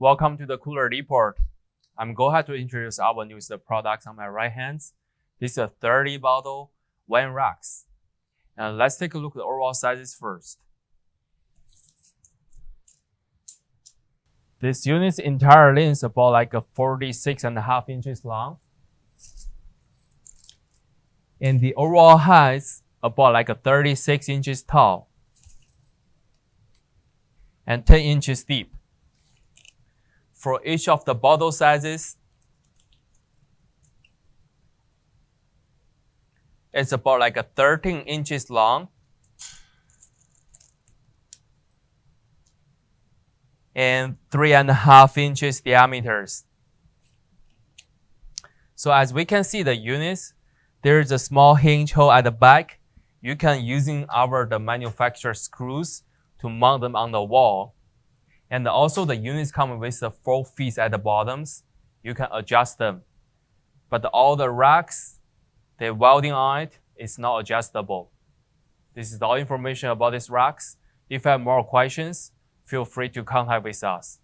Welcome to the Cooler Report. I'm going to introduce our newest products on my right hand. This is a 30 bottle wine racks. And let's take a look at the overall sizes first. This unit's entire length is about like a 46.5 inches long. And the overall height is about like a 36 inches tall and 10 inches deep. For each of the bottle sizes, it's about like a 13 inches long and 3.5 inches diameters. So as we can see the units, there is a small hinge hole at the back. You can using the manufacturer screws to mount them on the wall. And also the units come with the 4 feet at the bottoms. You can adjust them. But all the racks, the welding on it is not adjustable. This is all information about these racks. If you have more questions, feel free to contact with us.